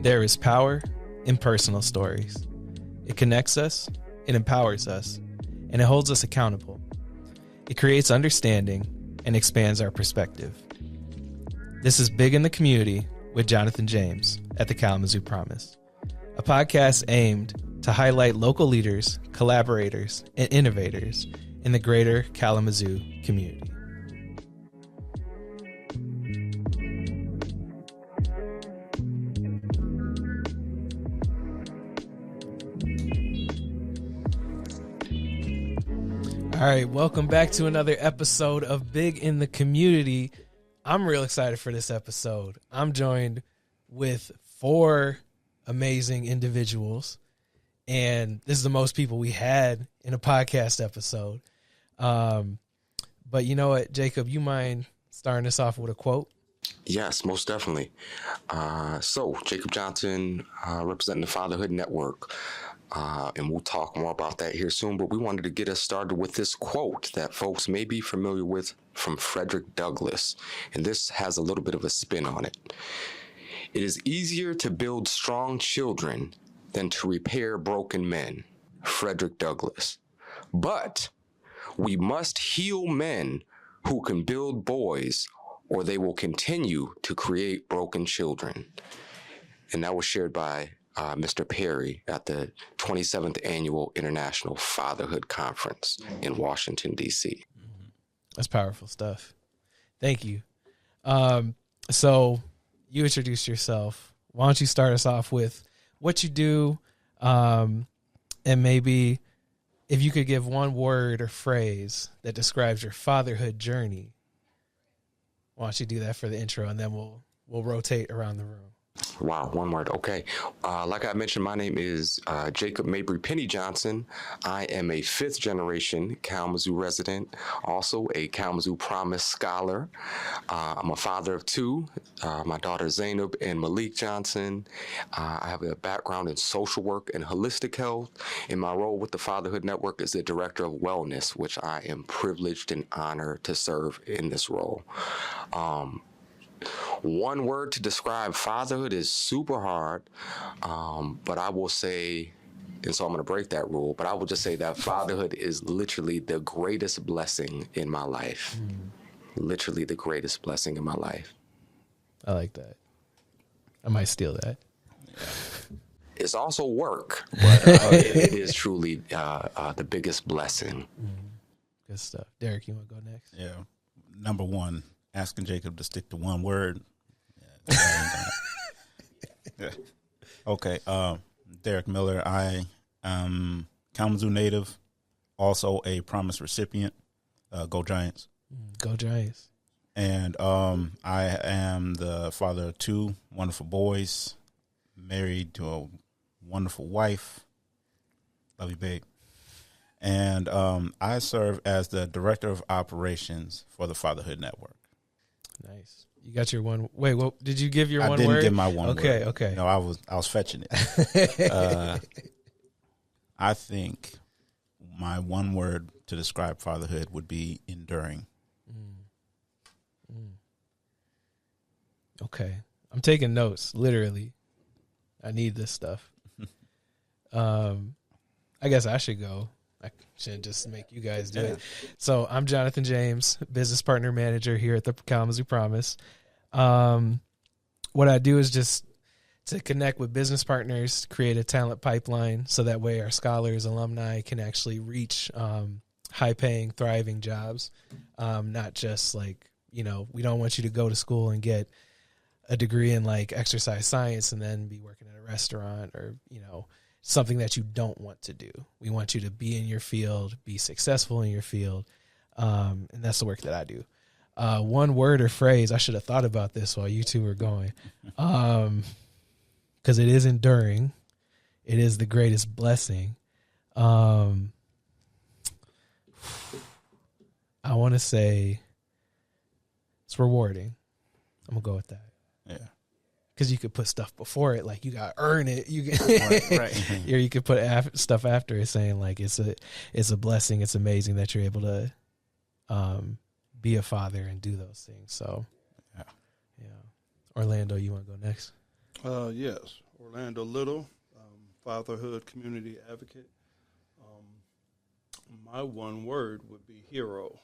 There is power in personal stories. It connects us, it empowers us, and it holds us accountable. It creates understanding and expands our perspective. This is Big in the Community with Jonathan James at the Kalamazoo Promise, a podcast aimed to highlight local leaders, collaborators, and innovators in the greater Kalamazoo community. All right, welcome back to another episode of Big in the Community. I'm real excited for this episode. I'm joined with 4 amazing individuals, and this is the most people we had in a podcast episode. But you know what, Jacob, you mind starting us off with a quote? Yes, most definitely. So, Jacob Johnson, representing the Fatherhood Network. And we'll talk more about that here soon, but we wanted to get us started with this quote that folks may be familiar with from Frederick Douglass, and this has a little bit of a spin on it. It is easier to build strong children than to repair broken men, Frederick Douglass. But we must heal men who can build boys, or they will continue to create broken children. And that was shared by Mr. Perry at the 27th Annual International Fatherhood Conference in Washington, D.C. That's powerful stuff. Thank you. So you introduced yourself. Why don't you start us off with what you do, and maybe if you could give one word or phrase that describes your fatherhood journey. Why don't you do that for the intro, and then we'll rotate around the room. Wow, one word. Okay. Like I mentioned, my name is Jacob Mabry Penny Johnson. I am a 5th generation Kalamazoo resident, also a Kalamazoo Promise scholar. I'm a father of 2, my daughter Zainab and Malik Johnson. I have a background in social work and holistic health. And my role with the Fatherhood Network is the director of wellness, which I am privileged and honored to serve in this role. One word to describe fatherhood is super hard, but I will say, and so I'm going to break that rule, but I will just say that fatherhood is literally the greatest blessing in my life. Literally the greatest blessing in my life. I like that. I might steal that. It's also work, but it is truly the biggest blessing. Good stuff. Derek, you want to go next? Yeah. Number 1. Asking Jacob to stick to one word. Yeah. Okay. Derek Miller. I am Kalamazoo native, also a Promise recipient. Go Giants. Go Giants. And I am the father of 2 wonderful boys, married to a wonderful wife. Love you, babe. And I serve as the director of operations for the Fatherhood Network. Nice. You got your one. Wait, well, did you give your one word? I didn't give my one word. Okay. No, I was fetching it. I think my one word to describe fatherhood would be enduring. Okay. I'm taking notes, literally. I need this stuff. I guess I should go. I shouldn't just make you guys do it. So I'm Jonathan James, business partner manager here at the Kalamazoo Promise. What I do is just to connect with business partners, create a talent pipeline, so that way our scholars, alumni can actually reach high-paying, thriving jobs. Not just like, we don't want you to go to school and get a degree in like exercise science and then be working at a restaurant or, something that you don't want to do. We want you to be in your field, be successful in your field. And that's the work that I do. One word or phrase, I should have thought about this while you two were going. Because it is enduring. It is the greatest blessing. I want to say it's rewarding. I'm going to go with that. Yeah. Because you could put stuff before it, like you got to earn it. You can, right. Or you could put stuff after it, saying like it's a blessing. It's amazing that you're able to be a father and do those things. So, yeah. Orlando, you want to go next? Yes. Orlando Little, fatherhood community advocate. My one word would be hero.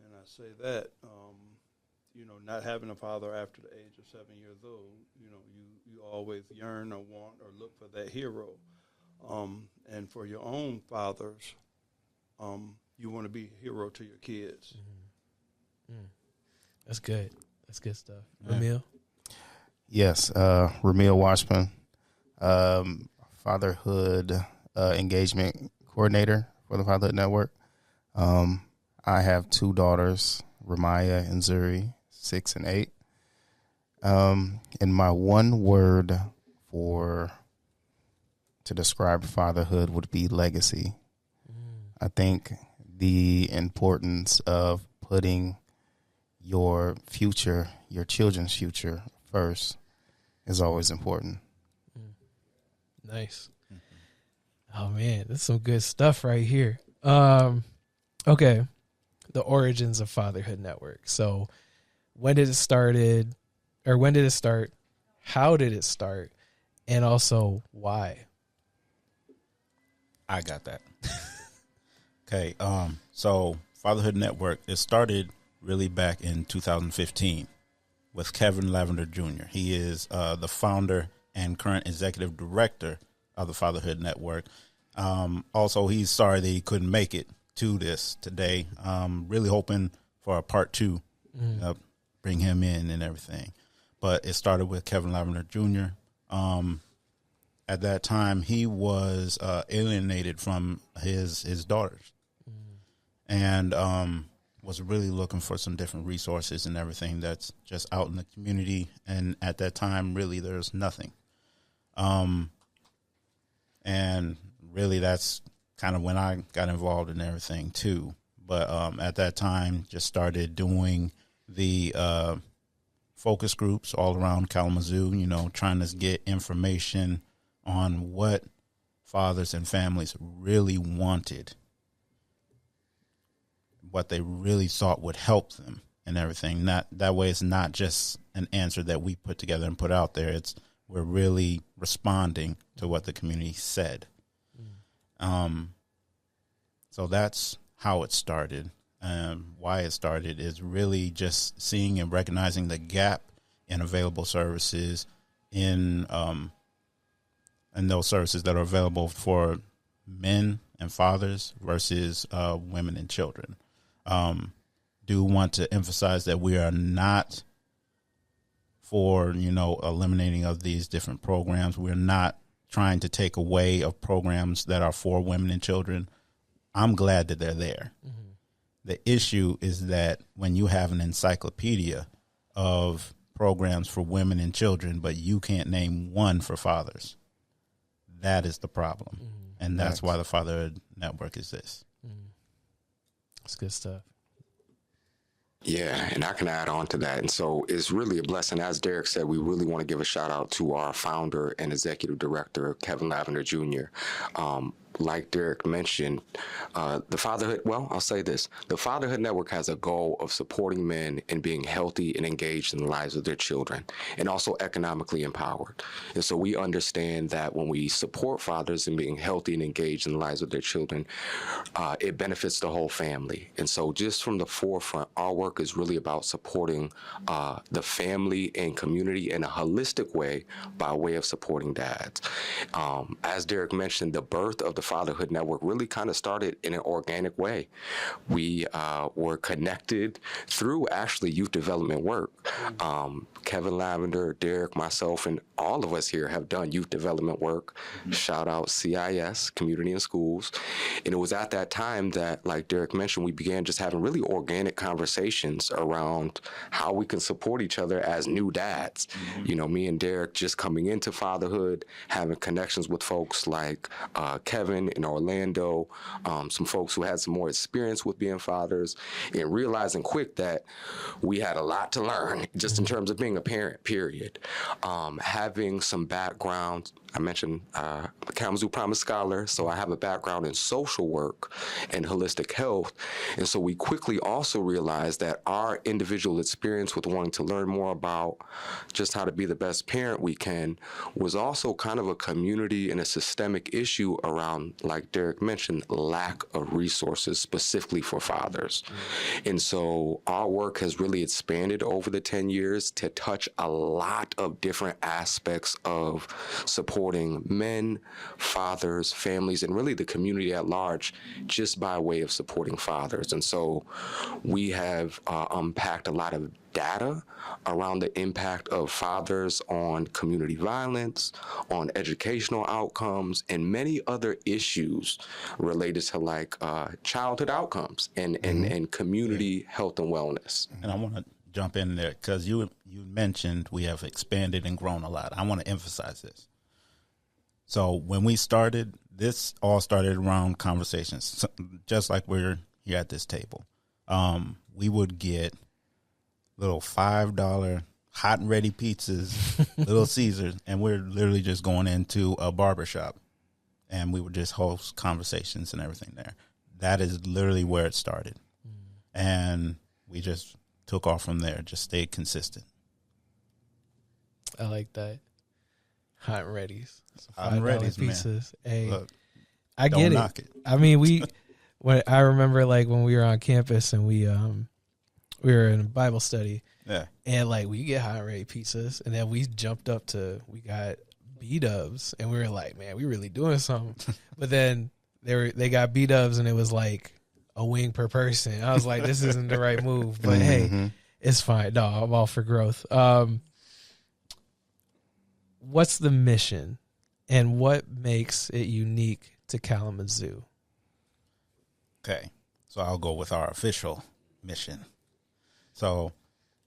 And I say that, not having a father after the age of 7 years old, you always yearn or want or look for that hero. And for your own fathers, you want to be a hero to your kids. That's good. That's good stuff. Rumeal? Yes, Rumeal Washpun, fatherhood engagement coordinator for the Fatherhood Network. I have two daughters, Ramaya and Zuri, 6 and 8. And my one word to describe fatherhood would be legacy. I think the importance of putting your future, your children's future first is always important. Nice. Oh man, that's some good stuff right here. Okay. The origins of Fatherhood Network. So when did it start? How did it start? And also why? I got that. Okay. So Fatherhood Network, it started really back in 2015 with Kevin Lavender Jr. He is the founder and current executive director of the Fatherhood Network. Also, he's sorry that he couldn't make it to this today. Really hoping for a part 2, bring him in and everything. But it started with Kevin Lavender Jr. At that time, he was alienated from his daughters, and was really looking for some different resources and everything that's just out in the community. And at that time, really, there's nothing. And really, that's kind of when I got involved in everything too. But at that time, just started doing the focus groups all around Kalamazoo, trying to get information on what fathers and families really wanted, what they really thought would help them and everything. That way it's not just an answer that we put together and put out there. We're really responding to what the community said. So that's how it started. Why it started is really just seeing and recognizing the gap in available services in those services that are available for men and fathers versus women and children. Do want to emphasize that we are not for, eliminating of these different programs. We're not trying to take away of programs that are for women and children. I'm glad that they're there. The issue is that when you have an encyclopedia of programs for women and children, but you can't name one for fathers, that is the problem. And that's why the Fatherhood Network exists. That's good stuff. Yeah, and I can add on to that. And so it's really a blessing. As Derek said, we really want to give a shout out to our founder and executive director, Kevin Lavender Jr. Like Derek mentioned, the Fatherhood, I'll say this. The Fatherhood Network has a goal of supporting men in being healthy and engaged in the lives of their children, and also economically empowered. And so we understand that when we support fathers in being healthy and engaged in the lives of their children, it benefits the whole family. And so just from the forefront, our work is really about supporting the family and community in a holistic way by way of supporting dads. As Derek mentioned, the birth of the Fatherhood Network really kind of started in an organic way. We were connected through actually youth development work. Kevin Lavender, Derek, myself, and all of us here have done youth development work. Shout out CIS, Community and Schools. And it was at that time that, like Derek mentioned, we began just having really organic conversations around how we can support each other as new dads. Me and Derek just coming into fatherhood, having connections with folks like Kevin in Orlando, some folks who had some more experience with being fathers, and realizing quick that we had a lot to learn just in terms of being a parent, period. Having some background, I mentioned Kalamazoo Promise Scholar, so I have a background in social work and holistic health. And so we quickly also realized that our individual experience with wanting to learn more about just how to be the best parent we can was also kind of a community and a systemic issue around, like Derek mentioned, lack of resources specifically for fathers. And so our work has really expanded over the 10 years to touch a lot of different aspects of supporting men, fathers, families, and really the community at large, just by way of supporting fathers. And so we have unpacked a lot of data around the impact of fathers on community violence, on educational outcomes, and many other issues related to like childhood outcomes and community health and wellness. And I want to jump in there because you mentioned we have expanded and grown a lot. I want to emphasize this. So when we started, this all started around conversations, just like we're here at this table. We would get little $5 hot and ready pizzas, Little Caesars, and we're literally just going into a barbershop, and we would just host conversations and everything there. That is literally where it started. And we just took off from there, just stayed consistent. I like that. Hot and ready's. Hot and ready's, pizzas. man. Hey, Look, I don't get knock it. I mean, I remember like when we were on campus and we were in a Bible study. Yeah. And like we get hot and ready pizzas, and then we jumped up we got B-dubs, and we were like, man, we really doing something. But then they got B-dubs, and it was like a wing per person. I was like, this isn't the right move, but hey, it's fine. No, I'm all for growth. What's the mission, and what makes it unique to Kalamazoo? Okay, so I'll go with our official mission. So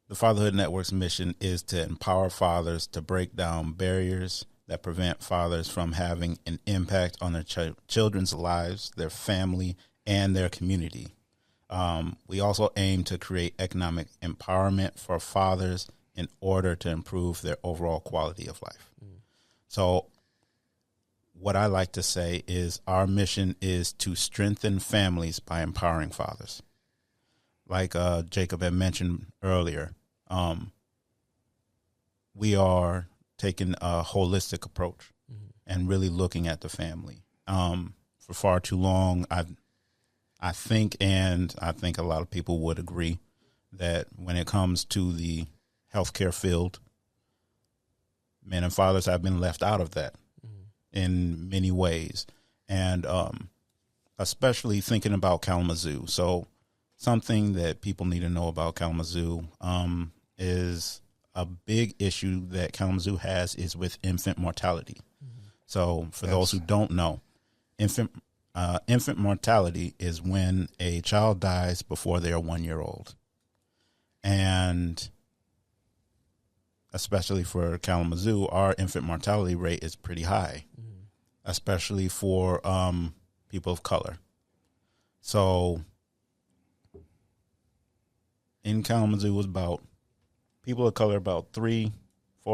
the Fatherhood Network's mission is to empower fathers to break down barriers that prevent fathers from having an impact on their children's lives, their family, and their community. We also aim to create economic empowerment for fathers in order to improve their overall quality of life. So what I like to say is our mission is to strengthen families by empowering fathers. Like Jacob had mentioned earlier, we are taking a holistic approach and really looking at the family. For far too long, I think a lot of people would agree that when it comes to the healthcare field, men and fathers have been left out of that in many ways. And especially thinking about Kalamazoo. So something that people need to know about Kalamazoo is a big issue that Kalamazoo has is with infant mortality. So for those who don't know, infant mortality is when a child dies before they're 1 year old. And especially for Kalamazoo, our infant mortality rate is pretty high, especially for people of color. So in Kalamazoo, was about people of color about 3-4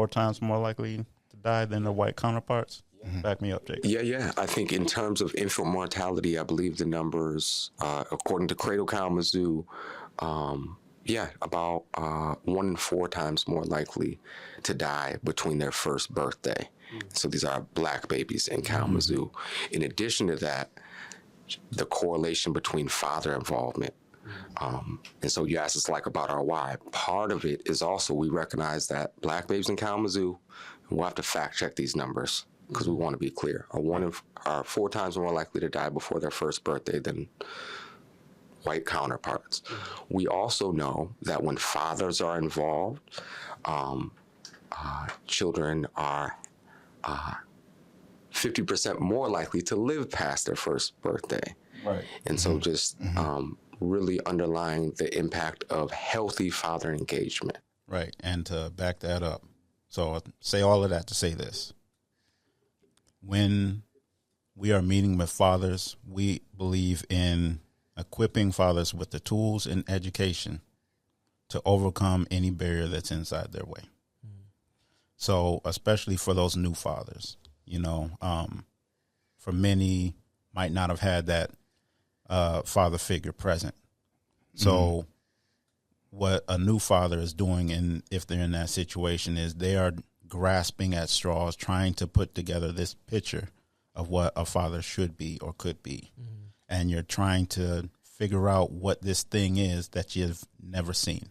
times more likely to die than their white counterparts. Back me up, Jake. Yeah. I think in terms of infant mortality, I believe the numbers, according to Cradle Kalamazoo, about 1 in 4 times more likely to die between their first birthday. So these are black babies in Kalamazoo. In addition to that, the correlation between father involvement. And so you asked us like about our why. Part of it is also we recognize that black babies in Kalamazoo, we'll have to fact check these numbers because we want to be clear, are 4 times more likely to die before their first birthday than white counterparts. We also know that when fathers are involved, children are 50% more likely to live past their first birthday. Right. And so just really underlying the impact of healthy father engagement. Right. And to back that up, so I say all of that to say this. When we are meeting with fathers, we believe in equipping fathers with the tools and education to overcome any barrier that's inside their way. So especially for those new fathers, For many might not have had that father figure present. So what a new father is doing, and if they're in that situation, is they are grasping at straws, trying to put together this picture of what a father should be or could be. And you're trying to figure out what this thing is that you've never seen.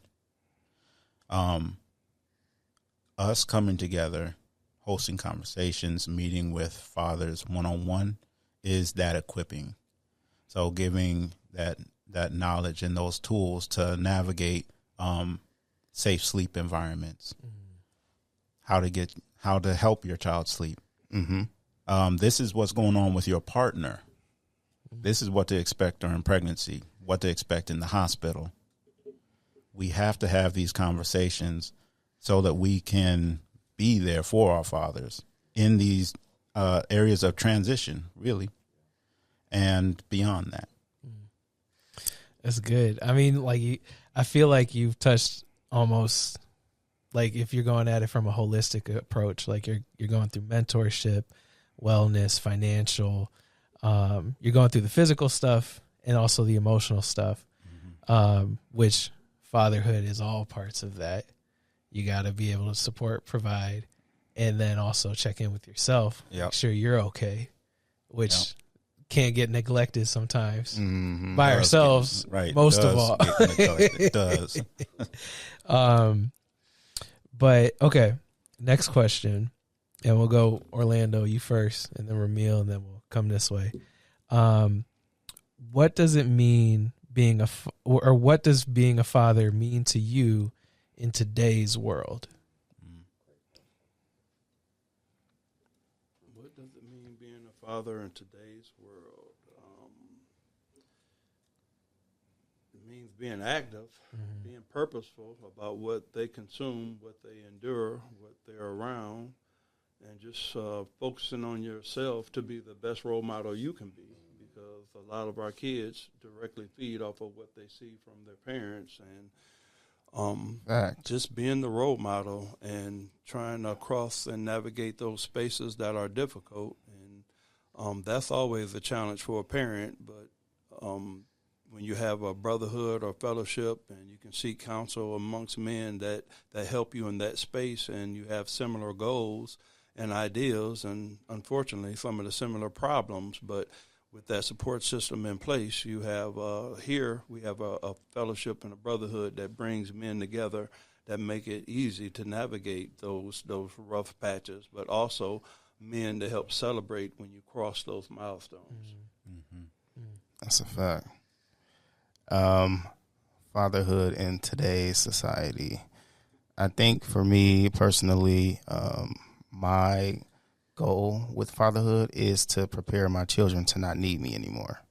Us coming together, hosting conversations, meeting with fathers one-on-one is that equipping. So giving that knowledge and those tools to navigate safe sleep environments, how to help your child sleep. This is what's going on with your partner. This is what to expect during pregnancy, what to expect in the hospital. We have to have these conversations so that we can be there for our fathers in these areas of transition, really, and beyond that. That's good. I mean, I feel like you've touched almost, like, if you're going at it from a holistic approach, like you're going through mentorship, wellness, financial, you're going through the physical stuff and also the emotional stuff, which fatherhood is all parts of that. You got to be able to support, provide, and then also check in with yourself. Make sure you're okay, which can't get neglected sometimes by ourselves, most of all. It does. But okay, next question, and we'll go Orlando, you first, and then Rumeal, and then we'll come this way. What does it mean what does being a father mean to you in today's world? What does it mean being a father in today's world? It means being active, being purposeful about what they consume, what they endure, what they're around, and just focusing on yourself to be the best role model you can be, because a lot of our kids directly feed off of what they see from their parents, and just being the role model and trying to cross and navigate those spaces that are difficult. And that's always a challenge for a parent, but when you have a brotherhood or fellowship and you can seek counsel amongst men that help you in that space, and you have similar goals and ideals and, unfortunately, some of the similar problems, but with that support system in place, you have here we have a fellowship and a brotherhood that brings men together that make it easy to navigate those rough patches, but also men to help celebrate when you cross those milestones. That's a fact. Fatherhood in today's society. I think for me personally, my goal with fatherhood is to prepare my children to not need me anymore.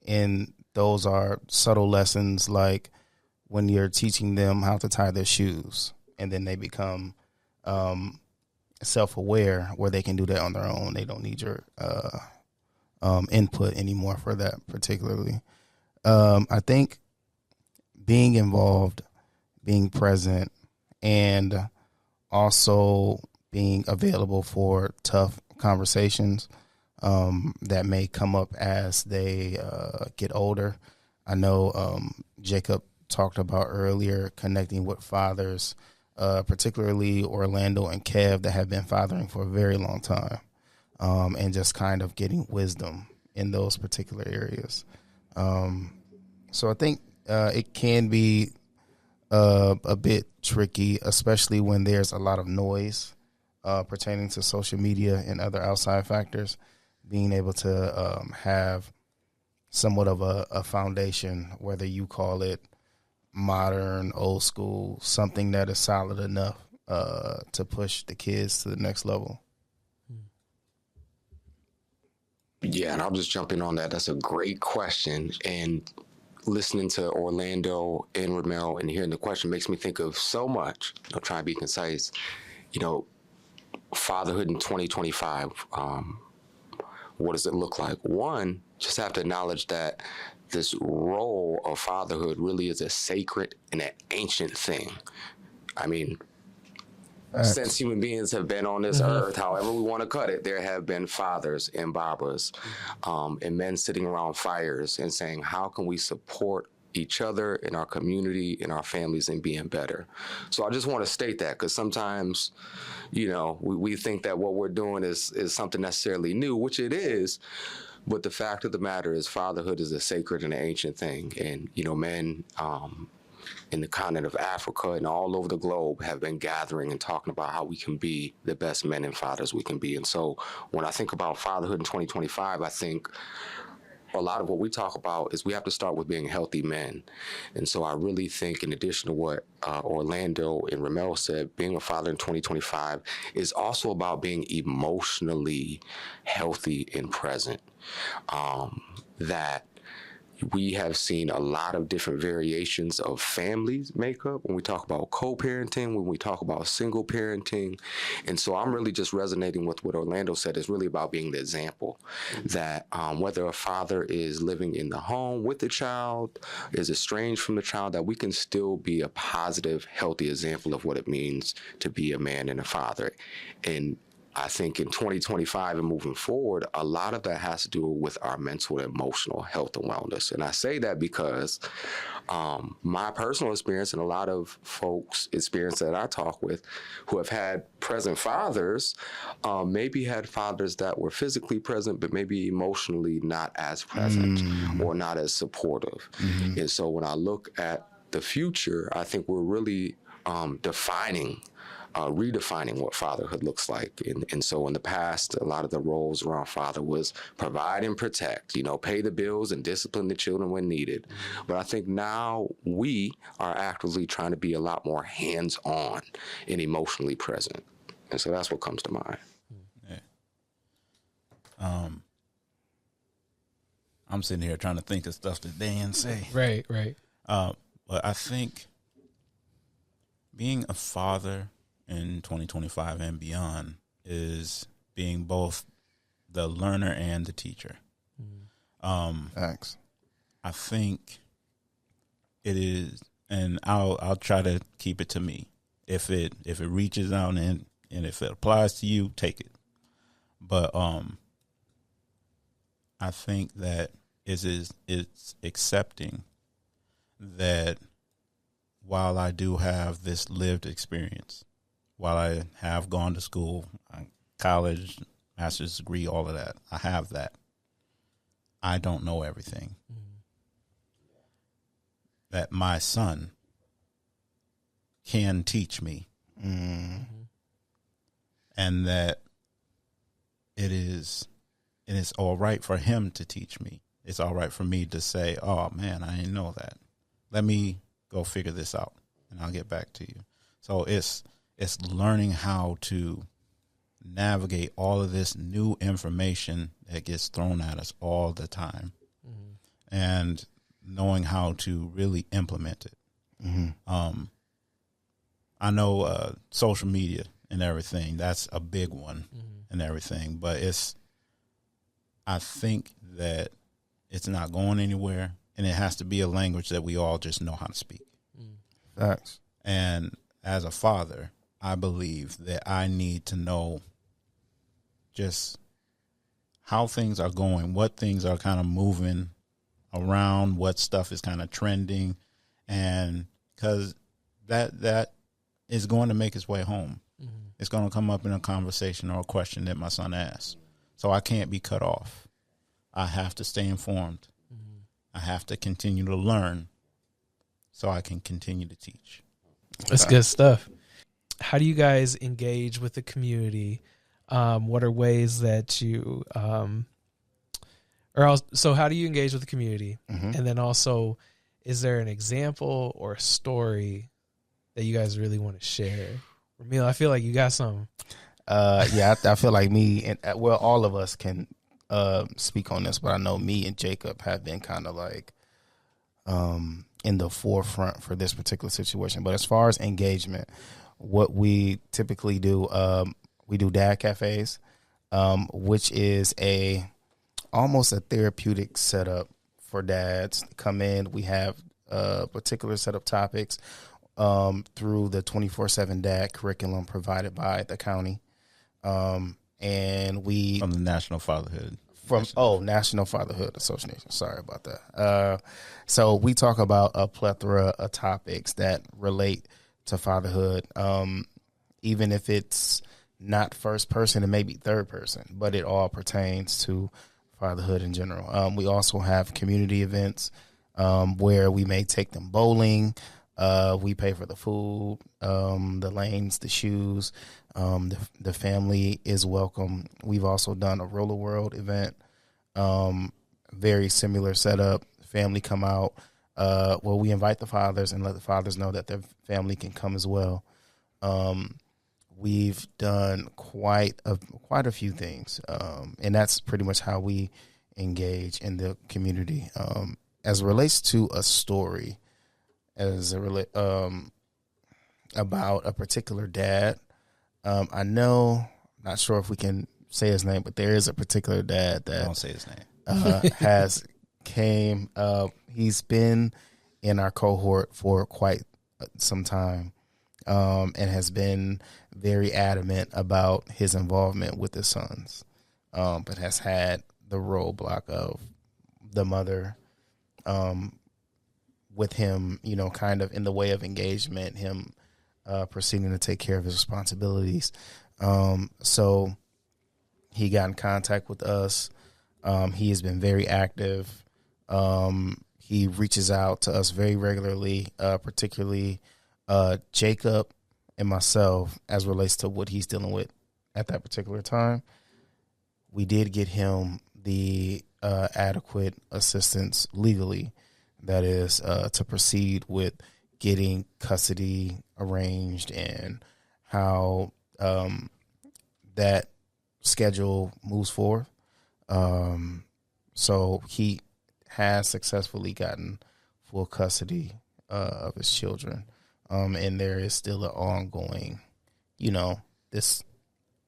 And those are subtle lessons, like when you're teaching them how to tie their shoes, and then they become self-aware where they can do that on their own. They don't need your input anymore for that particularly. I think being involved, being present, and also being available for tough conversations that may come up as they get older. I know Jacob talked about earlier connecting with fathers, particularly Orlando and Kev, that have been fathering for a very long time, and just kind of getting wisdom in those particular areas. So I think it can be a bit tricky, especially when there's a lot of noise pertaining to social media and other outside factors. Being able to have somewhat of a foundation, whether you call it modern, old school, something that is solid enough to push the kids to the next level. Yeah, and I'll just jump in on that. That's a great question. And listening to Orlando and Rumeal and hearing the question makes me think of so much. I'll try to be concise. Fatherhood in 2025. What does it look like? One, just have to acknowledge that this role of fatherhood really is a sacred and an ancient thing. I mean, since human beings have been on this earth, however we want to cut it, there have been fathers and babas and men sitting around fires and saying, how can we support each other in our community, in our families, and being better? So I just want to state that, because sometimes, we think that what we're doing is something necessarily new, which it is. But the fact of the matter is, fatherhood is a sacred and an ancient thing. And, men in the continent of Africa and all over the globe have been gathering and talking about how we can be the best men and fathers we can be. And so when I think about fatherhood in 2025, I think a lot of what we talk about is we have to start with being healthy men. And so I really think, in addition to what Orlando and Rumeal said, being a father in 2025 is also about being emotionally healthy and present. That we have seen a lot of different variations of families makeup when we talk about co-parenting, when we talk about single parenting. And so I'm really just resonating with what Orlando said. Is really about being the example that whether a father is living in the home with the child, is estranged from the child, that we can still be a positive, healthy example of what it means to be a man and a father. And I think in 2025 and moving forward, a lot of that has to do with our mental and emotional health and wellness. And I say that because my personal experience and a lot of folks' experience that I talk with who have had present fathers, maybe had fathers that were physically present, but maybe emotionally not as present or not as supportive. And so when I look at the future, I think we're really redefining what fatherhood looks like. And so in the past, a lot of the roles around father was provide and protect, pay the bills and discipline the children when needed. But I think now we are actively trying to be a lot more hands-on and emotionally present. And so that's what comes to mind. Yeah. I'm sitting here trying to think of stuff that Dan say. Right. But I think being a father in 2025 and beyond is being both the learner and the teacher. Thanks. I think it is, and I'll try to keep it to me. If it reaches out and if it applies to you, take it. But I think that it's accepting that while I do have this lived experience, while I have gone to school, college, master's degree, all of that, I have that. I don't know everything. That my son can teach me. And that it is all right for him to teach me. It's all right for me to say, oh, man, I didn't know that. Let me go figure this out, and I'll get back to you. So it's learning how to navigate all of this new information that gets thrown at us all the time, and knowing how to really implement it. I know social media and everything, that's a big one and everything, but I think that it's not going anywhere, and it has to be a language that we all just know how to speak. Facts. And as a father, I believe that I need to know just how things are going, what things are kind of moving around, what stuff is kind of trending, and because that is going to make its way home. It's going to come up in a conversation or a question that my son asks. So I can't be cut off. I have to stay informed. I have to continue to learn so I can continue to teach. That's good stuff. How do you guys engage with the community? What are ways that you, so how do you engage with the community? And then also, is there an example or a story that you guys really want to share? Rumeal, I feel like you got some. Yeah, I feel like me and all of us can speak on this, but I know me and Jacob have been kind of like in the forefront for this particular situation. But as far as engagement, what we typically do, we do dad cafes, which is almost a therapeutic setup for dads to come in. We have particular set of topics through the 24/7 Dad curriculum provided by the county. And we From the National Fatherhood. National Fatherhood Association. Sorry about that. So we talk about a plethora of topics that relate to fatherhood, even if it's not first person and maybe third person, but it all pertains to fatherhood in general. We also have community events where we may take them bowling. We pay for the food, the lanes, the shoes. The family is welcome. We've also done a Roller World event, very similar setup. Family come out. We invite the fathers and let the fathers know that their family can come as well. We've done quite a few things, and that's pretty much how we engage in the community. As it relates to a story, about a particular dad. Not sure if we can say his name, but there is a particular dad that Don't say his name. He's been in our cohort for quite some time, and has been very adamant about his involvement with his sons, but has had the roadblock of the mother, with him, kind of in the way of engagement, him proceeding to take care of his responsibilities. So he got in contact with us. He has been very active. He reaches out to us very regularly, particularly Jacob and myself, as relates to what he's dealing with at that particular time. We did get him the adequate assistance legally, that is to proceed with getting custody arranged and how that schedule moves forward. So he has successfully gotten full custody of his children. And there is still an ongoing, this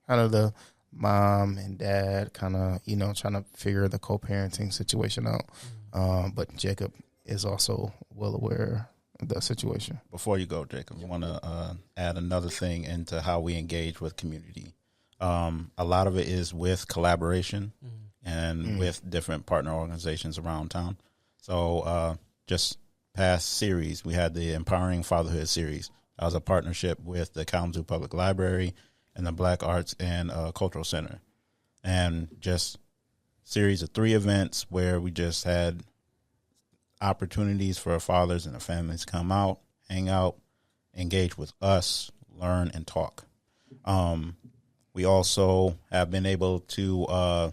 kind of the mom and dad kind of, trying to figure the co-parenting situation out. But Jacob is also well aware of that situation. Before you go, Jacob, I want to add another thing into how we engage with community. A lot of it is with collaboration and with different partner organizations around town. So just past series, we had the Empowering Fatherhood series. That was a partnership with the Kalamazoo Public Library and the Black Arts and Cultural Center. And just series of 3 events where we just had opportunities for our fathers and their families to come out, hang out, engage with us, learn, and talk. We also have been able to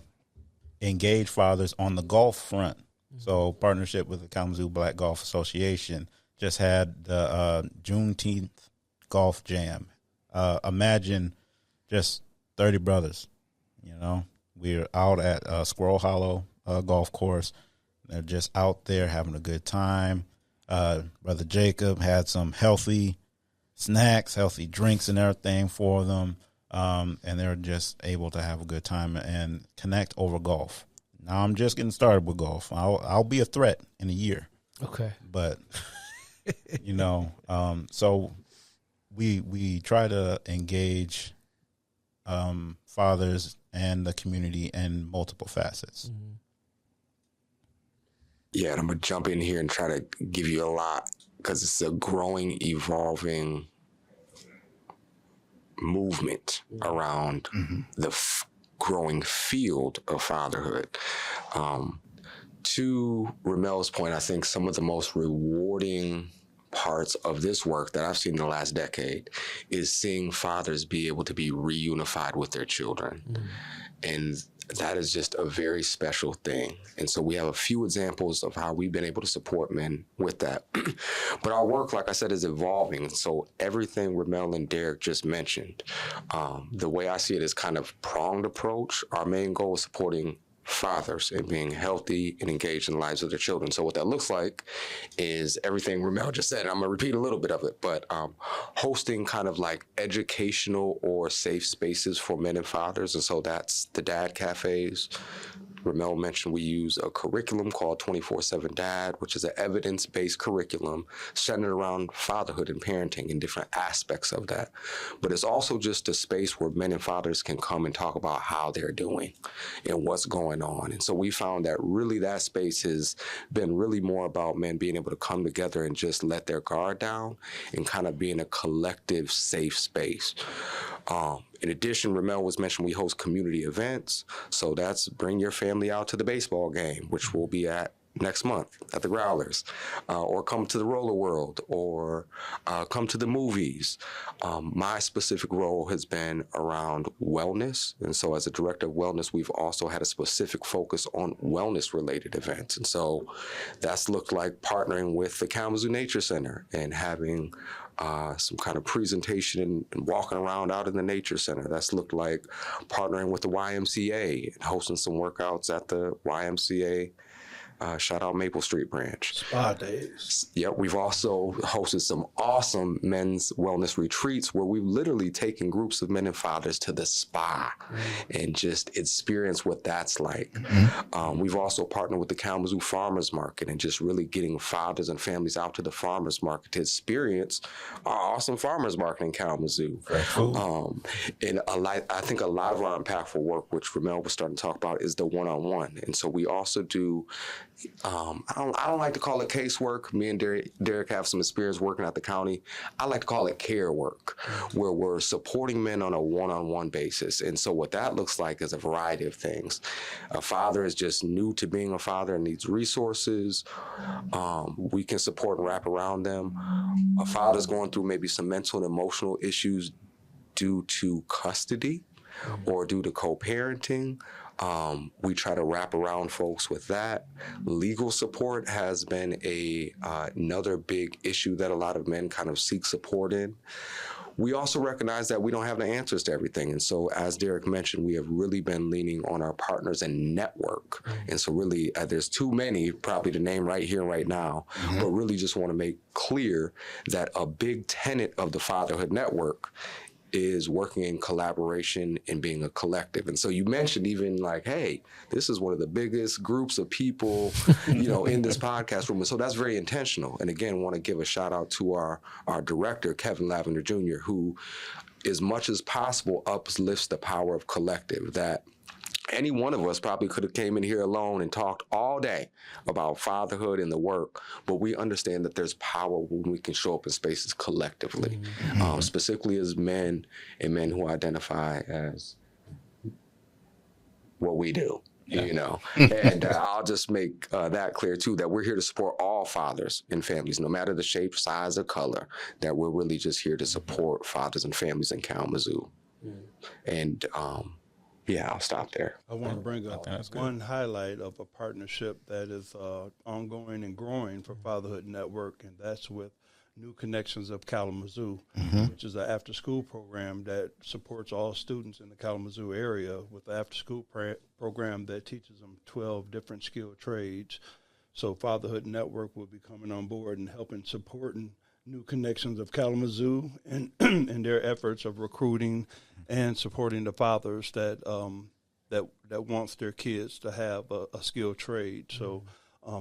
engage fathers on the golf front. So partnership with the Kalamazoo Black Golf Association just had the Juneteenth Golf Jam. Imagine just 30 brothers, we're out at Squirrel Hollow Golf Course. They're just out there having a good time. Brother Jacob had some healthy snacks, healthy drinks and everything for them. And they're just able to have a good time and connect over golf. Now I'm just getting started with golf. I'll be a threat in a year. Okay. But, so we try to engage fathers and the community in multiple facets. Mm-hmm. Yeah, and I'm going to jump in here and try to give you a lot because it's a growing, evolving movement around the growing field of fatherhood. To Rumeal's point, I think some of the most rewarding parts of this work that I've seen in the last decade is seeing fathers be able to be reunified with their children. And that is just a very special thing. And so we have a few examples of how we've been able to support men with that. But our work, like I said, is evolving. So everything Rumeal and Derek just mentioned, the way I see it is kind of pronged approach. Our main goal is supporting fathers and being healthy and engaged in the lives of their children. So what that looks like is everything Rumeal just said. I'm going to repeat a little bit of it, but hosting kind of like educational or safe spaces for men and fathers. And so that's the dad cafes, Rumeal mentioned we use a curriculum called 24/7 Dad, which is an evidence-based curriculum centered around fatherhood and parenting and different aspects of that. But it's also just a space where men and fathers can come and talk about how they're doing and what's going on. And so we found that really that space has been really more about men being able to come together and just let their guard down and kind of be in a collective safe space. In addition, Rumeal was mentioned we host community events. So that's bring your family out to the baseball game, which we'll be at next month at the Growlers, or come to the Roller World, or come to the movies. My specific role has been around wellness. And so as a director of wellness, we've also had a specific focus on wellness-related events. And so that's looked like partnering with the Kalamazoo Nature Center and having some kind of presentation and walking around out in the Nature Center. That's looked like partnering with the YMCA and hosting some workouts at the YMCA. Shout out Maple Street branch. Spa days. Yep, we've also hosted some awesome men's wellness retreats where we've literally taken groups of men and fathers to the spa and just experience what that's like. We've also partnered with the Kalamazoo Farmers Market and just really getting fathers and families out to the farmers market to experience our awesome farmers market in Kalamazoo. And I think a lot of our impactful work, which Rumeal was starting to talk about, is the one-on-one. And so we also do I don't like to call it casework. Me and Derek have some experience working at the county. I like to call it care work, where we're supporting men on a one-on-one basis. And so what that looks like is a variety of things. A father is just new to being a father and needs resources. We can support and wrap around them. A father's going through maybe some mental and emotional issues due to custody or due to co-parenting. We try to wrap around folks with that. Legal support has been another big issue that a lot of men kind of seek support in. We also recognize that we don't have the answers to everything. And so, as Derek mentioned, we have really been leaning on our partners and network. And so really, there's too many probably to name right here, right now, but really just want to make clear that a big tenet of the Fatherhood Network is working in collaboration and being a collective. And so you mentioned even like, hey, this is one of the biggest groups of people, in this podcast room. And so that's very intentional. And again, want to give a shout out to our director, Kevin Lavender Jr., who as much as possible uplifts the power of collective, that any one of us probably could have came in here alone and talked all day about fatherhood and the work, but we understand that there's power when we can show up in spaces collectively, specifically as men and men who identify as what we do. And I'll just make that clear too, that we're here to support all fathers and families, no matter the shape, size, or color, that we're really just here to support fathers and families in Kalamazoo. And I'll stop there. I want to bring up one highlight of a partnership that is ongoing and growing for Fatherhood Network, and that's with New Connections of Kalamazoo, which is an after-school program that supports all students in the Kalamazoo area with the after-school program that teaches them 12 different skilled trades. So Fatherhood Network will be coming on board and helping supporting New Connections of Kalamazoo and in their efforts of recruiting and supporting the fathers that wants their kids to have a skilled trade. So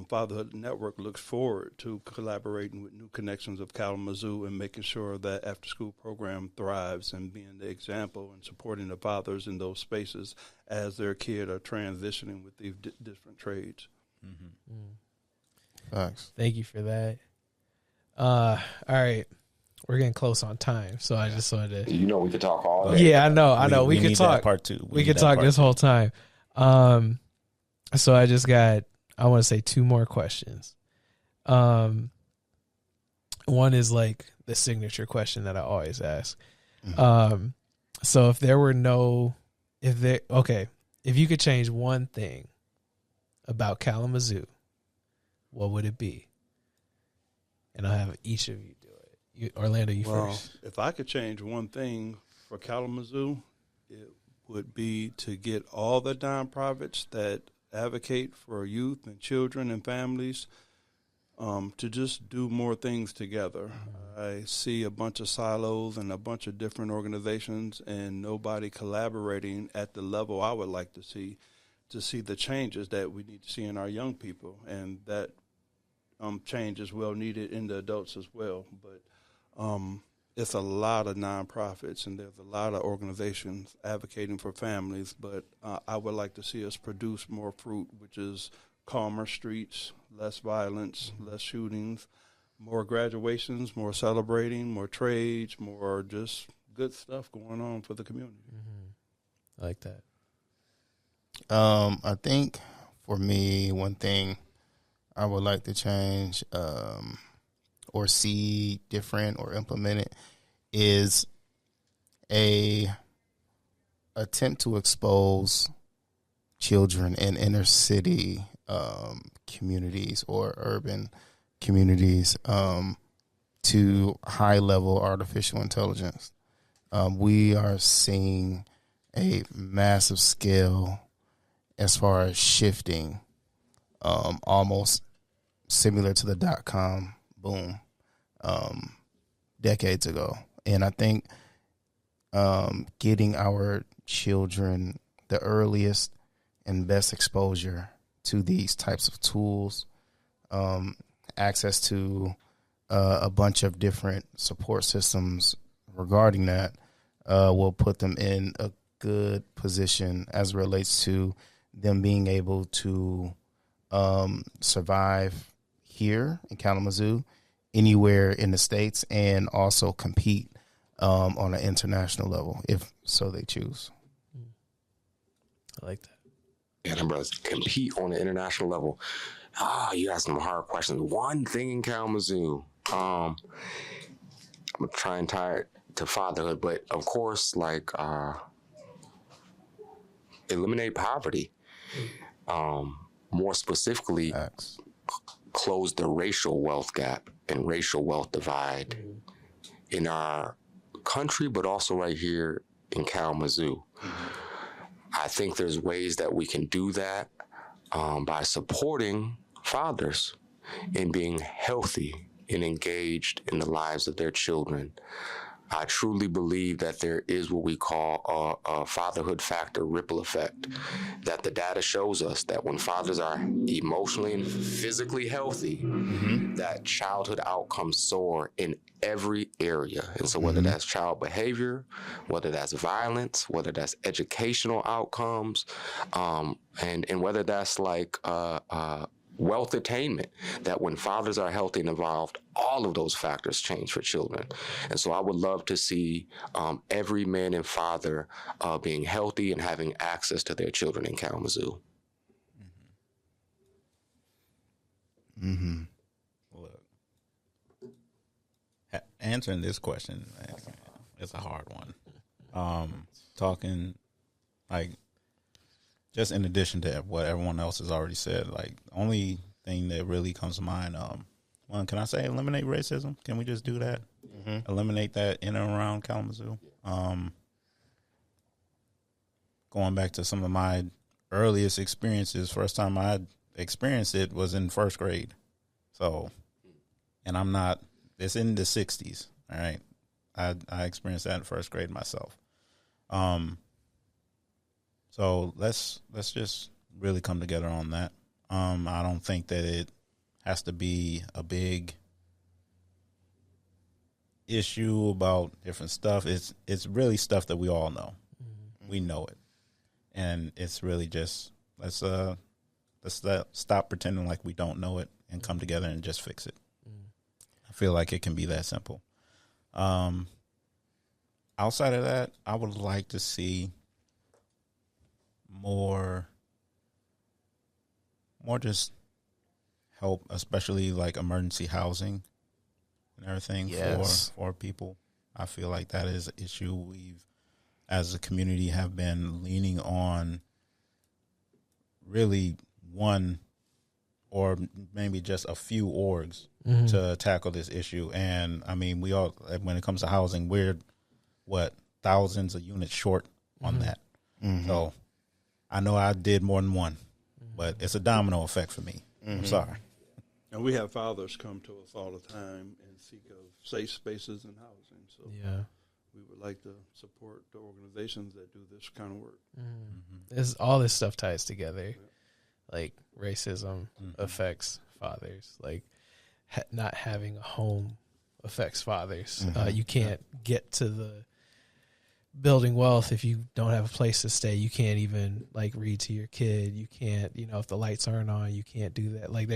Fatherhood Network looks forward to collaborating with New Connections of Kalamazoo and making sure that after-school program thrives and being the example and supporting the fathers in those spaces as their kids are transitioning with these different trades. Thanks. Thank you for that. All right. We're getting close on time, so I just wanted to. We could talk all day. Yeah, I know. We could talk part two. We could talk this whole time. So I just got. I want to say two more questions. One is like the signature question that I always ask. So if you could change one thing about Kalamazoo, what would it be? And I'll have each of you do it. Orlando, you first. If I could change one thing for Kalamazoo, it would be to get all the nonprofits that advocate for youth and children and families to just do more things together. I see a bunch of silos and a bunch of different organizations and nobody collaborating at the level I would like to see to see the changes that we need to see in our young people, and that change is well needed in the adults as well. But it's a lot of nonprofits, and there's a lot of organizations advocating for families, but I would like to see us produce more fruit, which is calmer streets, less violence, less shootings, more graduations, more celebrating, more trades, more just good stuff going on for the community. I like that. I think for me, one thing I would like to change or see different or implement it is a attempt to expose children in inner city communities or urban communities to high level artificial intelligence. We are seeing a massive scale as far as shifting, almost similar to the .com boom decades ago. And I think getting our children the earliest and best exposure to these types of tools, access to a bunch of different support systems regarding that, will put them in a good position as it relates to them being able to survive here in Kalamazoo, anywhere in the States, and also compete on an international level, if so they choose. I like that. Yeah, them brothers compete on the international level. You asked some hard questions. One thing in Kalamazoo, I'm gonna try and tie it to fatherhood, but of course, like eliminate poverty. More specifically, close the racial wealth gap and racial wealth divide in our country, but also right here in Kalamazoo. I think there's ways that we can do that by supporting fathers in being healthy and engaged in the lives of their children. I truly believe that there is what we call a fatherhood factor ripple effect, that the data shows us that when fathers are emotionally and physically healthy, that childhood outcomes soar in every area. And so whether that's child behavior, whether that's violence, whether that's educational outcomes, and whether that's like wealth attainment, that when fathers are healthy and involved, all of those factors change for children. And so I would love to see every man and father being healthy and having access to their children in Kalamazoo. Look, answering this question, it's a hard one. Talking like, just in addition to what everyone else has already said, like, the only thing that really comes to mind, one, can I say eliminate racism? Can we just do that? Eliminate that in and around Kalamazoo? Going back to some of my earliest experiences, first time I experienced it was in first grade. So, and I'm not, it's in the 60s, all right? I experienced that in first grade myself. So let's just really come together on that. I don't think that it has to be a big issue about different stuff. It's really stuff that we all know. We know it, and it's really just let's stop pretending like we don't know it and come together and just fix it. I feel like it can be that simple. Outside of that, I would like to see more just help, especially like emergency housing and everything for people. I feel like that is an issue we've, as a community, have been leaning on really one or maybe just a few orgs to tackle this issue. And I mean, we all, when it comes to housing, we're thousands of units short on that. So I know I did more than one, but it's a domino effect for me. I'm sorry. And we have fathers come to us all the time and seek of safe spaces and housing. So, we would like to support the organizations that do this kind of work. All this stuff ties together. Like racism affects fathers. Like not having a home affects fathers. You can't get to the building wealth if you don't have a place to stay. You can't even like read to your kid. You can't, if the lights aren't on, you can't do that. Like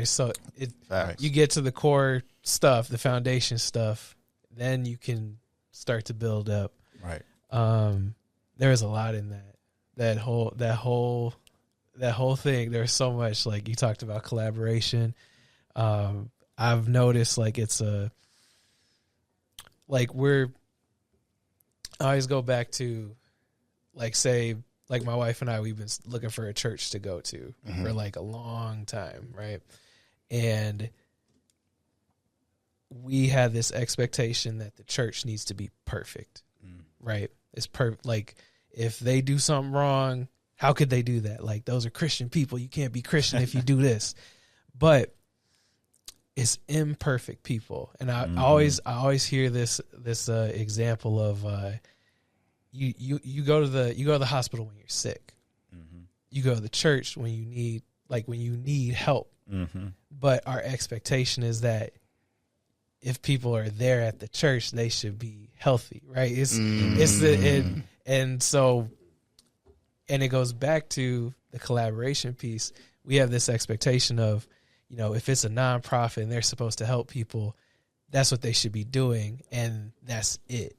you get to the core stuff, the foundation stuff, then you can start to build up. Right. There's a lot in that whole thing. There's so much. Like you talked about collaboration. I've noticed like I always go back to like say like my wife and I, we've been looking for a church to go to for like a long time, right? And we had this expectation that the church needs to be perfect, right? It's perfect. Like if they do something wrong, how could they do that? Like those are Christian people. You can't be Christian if you do this. But it's imperfect people, and I always hear this example of you go to the hospital when you're sick, you go to the church when you need help, but our expectation is that if people are there at the church, they should be healthy, right? And it goes back to the collaboration piece. We have this expectation of, if it's a nonprofit and they're supposed to help people, that's what they should be doing, and that's it.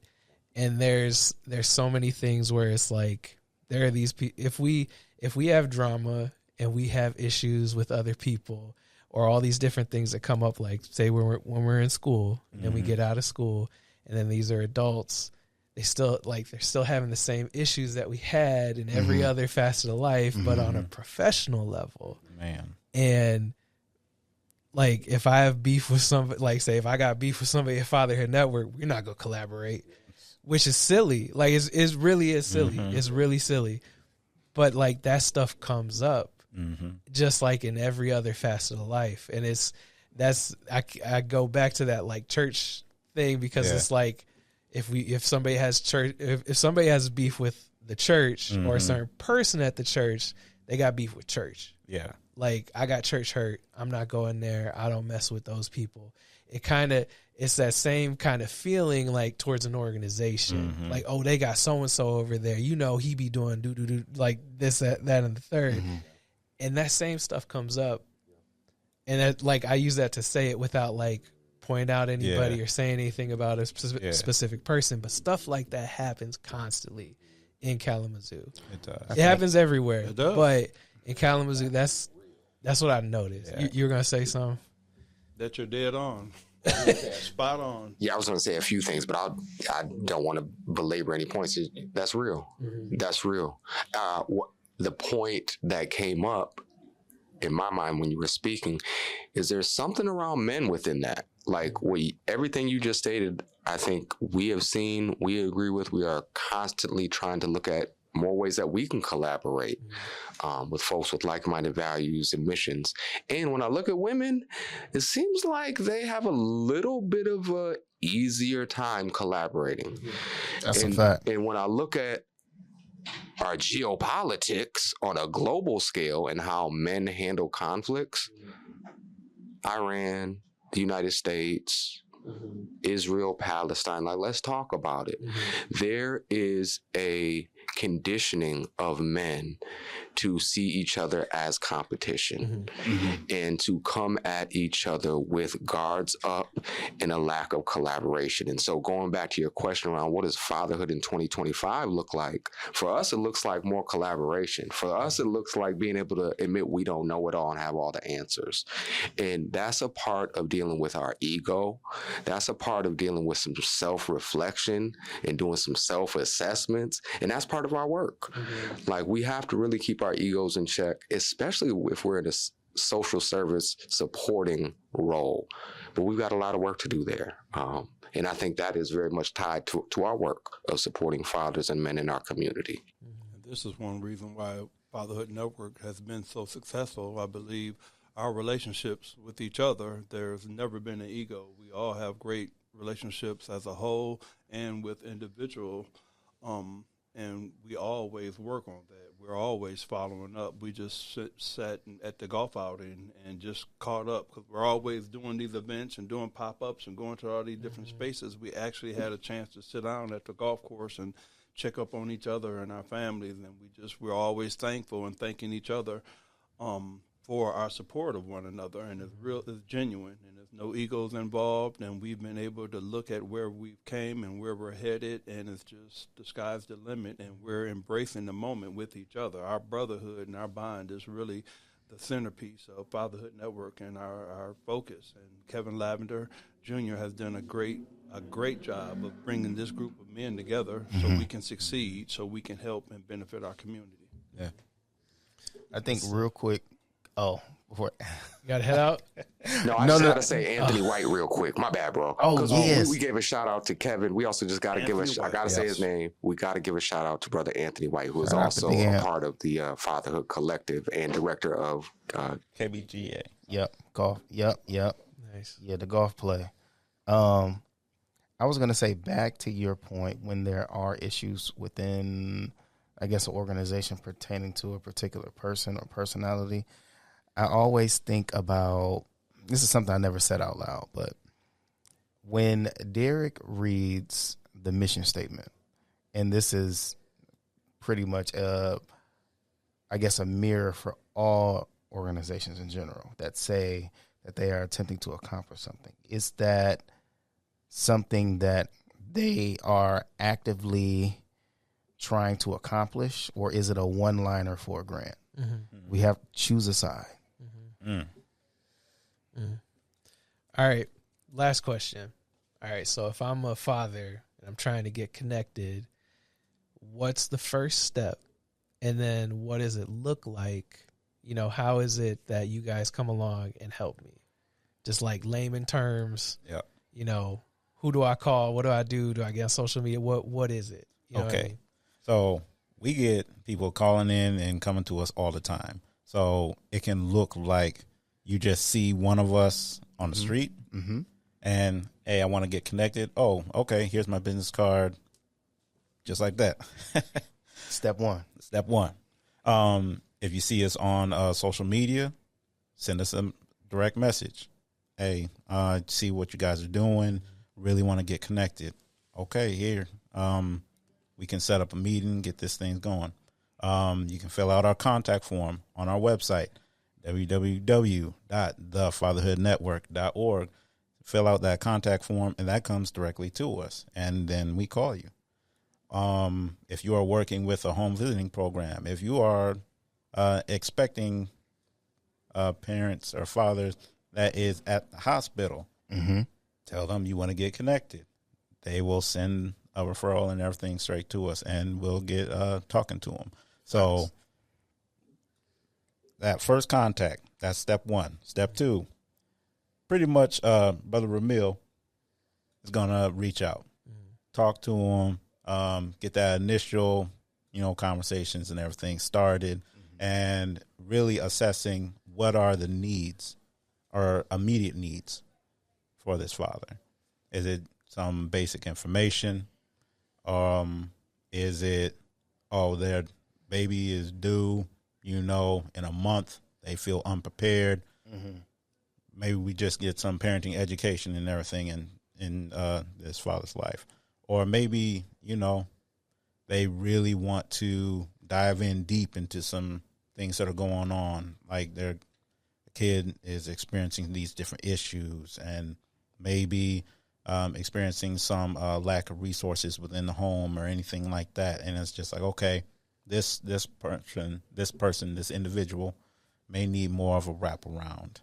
And there's so many things where it's like there are these people. If we have drama and we have issues with other people, or all these different things that come up, like say when we're in school and then we get out of school, and then these are adults, they're still having the same issues that we had in every other facet of life, but on a professional level, man. And like, if I have beef with somebody, like say if I got beef with somebody at Fatherhood Network, we're not gonna collaborate, which is silly. Like it really is silly. It's really silly. But like that stuff comes up, just like in every other facet of life, and I go back to that like church thing, because it's like if somebody has beef with the church or a certain person at the church, they got beef with church. Yeah. Like, I got church hurt. I'm not going there. I don't mess with those people. It's that same kind of feeling like towards an organization. Like, oh, they got so-and-so over there. He be doing do like this, that, and the third. And that same stuff comes up. And that, like, I use that to say it without like pointing out anybody or saying anything about a specific person. But stuff like that happens constantly in Kalamazoo. It does. It happens everywhere. It does. But in Kalamazoo, that's what I noticed. Yeah. You were going to say something? That you're dead on. Spot on. Yeah, I was going to say a few things, but I don't want to belabor any points. That's real. That's real. The point that came up in my mind when you were speaking is there's something around men within that. Like everything you just stated, I think we have seen, we agree with. We are constantly trying to look at more ways that we can collaborate with folks with like-minded values and missions. And when I look at women, it seems like they have a little bit of a easier time collaborating. That's a fact. And when I look at our geopolitics on a global scale and how men handle conflicts, Iran, the United States, Israel, Palestine, like, let's talk about it. There is a conditioning of men to see each other as competition and to come at each other with guards up and a lack of collaboration. And so going back to your question around what does fatherhood in 2025 look like? For us, it looks like more collaboration. For us, it looks like being able to admit we don't know it all and have all the answers. And that's a part of dealing with our ego. That's a part of dealing with some self-reflection and doing some self-assessments. And that's part of our work. Like, we have to really keep our egos in check, especially if we're in a social service supporting role. But we've got a lot of work to do there. And I think that is very much tied to our work of supporting fathers and men in our community. This is one reason why Fatherhood Network has been so successful. I believe our relationships with each other, there's never been an ego. We all have great relationships as a whole and with individual. And we always work on that. We're always following up. We just sat at the golf outing and just caught up because we're always doing these events and doing pop-ups and going to all these different spaces. We actually had a chance to sit down at the golf course and check up on each other and our families. And we're always thankful and thanking each other for our support of one another. And it's genuine, and there's no egos involved. And we've been able to look at where we've came and where we're headed, and it's just the sky's the limit. And we're embracing the moment with each other. Our brotherhood and our bond is really the centerpiece of Fatherhood Network and our focus. And Kevin Lavender Jr. has done a great job of bringing this group of men together so we can succeed, so we can help and benefit our community. Yeah. I think real quick. Oh, before You got to head out? No, I just got to say Anthony White real quick. My bad, bro. Oh, yes. We gave a shout out to Kevin. We also just got to give Anthony I got to White, say yes. his name. We got to give a shout out to brother Anthony White, who is Shout out to also Big a Ant. part of the Fatherhood Collective and director of KBGA. Yep, golf. Yep. Nice. Yeah, the golf play. I was gonna say, back to your point, when there are issues within, I guess, an organization pertaining to a particular person or personality, I always think about, this is something I never said out loud, but when Derek reads the mission statement, and this is pretty much I guess a mirror for all organizations in general that say that they are attempting to accomplish something. Is that something that they are actively trying to accomplish, or is it a one-liner for a grant? Mm-hmm. We have to choose a side. All right. Last question. All right. So if I'm a father and I'm trying to get connected, what's the first step? And then what does it look like? You know, how is it that you guys come along and help me? Just like layman terms. Yeah. You know, who do I call? What do I do? Do I get on social media? What is it? You know Okay. what I mean? So we get people calling in and coming to us all the time. So it can look like you just see one of us on the street and, hey, I want to get connected. Oh, okay, here's my business card. Just like that. Step one. Step one. If you see us on social media, send us a direct message. Hey, see what you guys are doing. Really want to get connected. Okay, here. We can set up a meeting, get this thing going. You can fill out our contact form on our website, www.thefatherhoodnetwork.org. Fill out that contact form, and that comes directly to us, and then we call you. If you are working with a home visiting program, if you are expecting parents or fathers that is at the hospital, tell them you want to get connected. They will send a referral and everything straight to us, and we'll get talking to them. So that first contact, that's step one. Step two, pretty much Brother Rumeal is going to reach out, talk to him, get that initial, conversations and everything started, and really assessing what are the needs or immediate needs for this father. Is it some basic information? Is it, their baby is due, in a month, they feel unprepared. Maybe we just get some parenting education and everything in this father's life. Or maybe, they really want to dive in deep into some things that are going on, like their kid is experiencing these different issues and maybe experiencing some lack of resources within the home or anything like that. And it's just like, okay, this individual may need more of a wraparound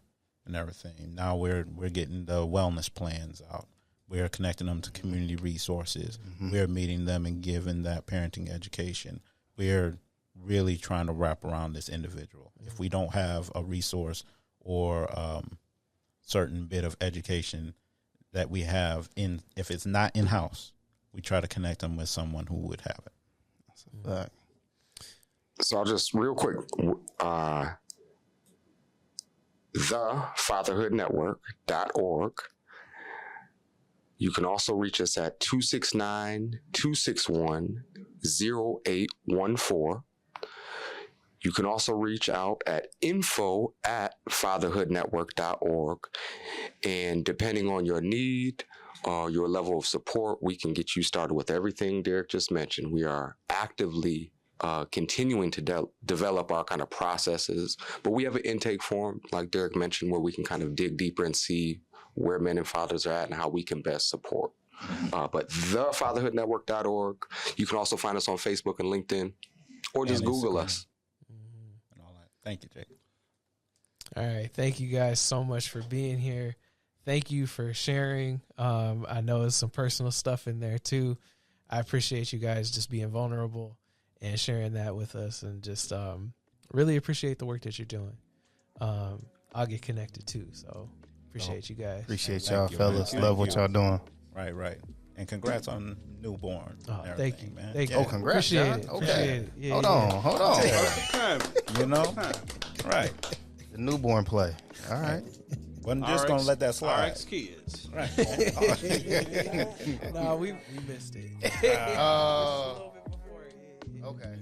and everything. Now we're getting the wellness plans out. We're connecting them to community resources. We're meeting them and giving that parenting education. We're really trying to wrap around this individual. If we don't have a resource or certain bit of education that we have if it's not in-house, we try to connect them with someone who would have it. That's a fact. So I'll just real quick, thefatherhoodnetwork.org. You can also reach us at 269-261-0814. You can also reach out at info@fatherhoodnetwork.org. And depending on your need, your level of support, we can get you started with everything Derek just mentioned. We are actively continuing to develop our kind of processes, but we have an intake form, like Derek mentioned, where we can kind of dig deeper and see where men and fathers are at and how we can best support. But thefatherhoodnetwork.org. You can also find us on Facebook and LinkedIn, or just Google us. And all that. Thank you, Jake. All right. Thank you guys so much for being here. Thank you for sharing. I know there's some personal stuff in there too. I appreciate you guys just being vulnerable and sharing that with us, and just really appreciate the work that you're doing. I'll get connected too, so appreciate you guys. Appreciate Thank y'all, you, fellas. man. Love Thank what you. y'all doing. Right. And congrats on newborn. Oh, and thank you, everything, man. thank you. Oh, congrats, Appreciate John. it. Okay. Appreciate it. Yeah, Hold yeah. on. You know? Right. The newborn play. All right. Wasn't just going to let that slide. RX kids. Right. No, we missed it. Okay. Okay.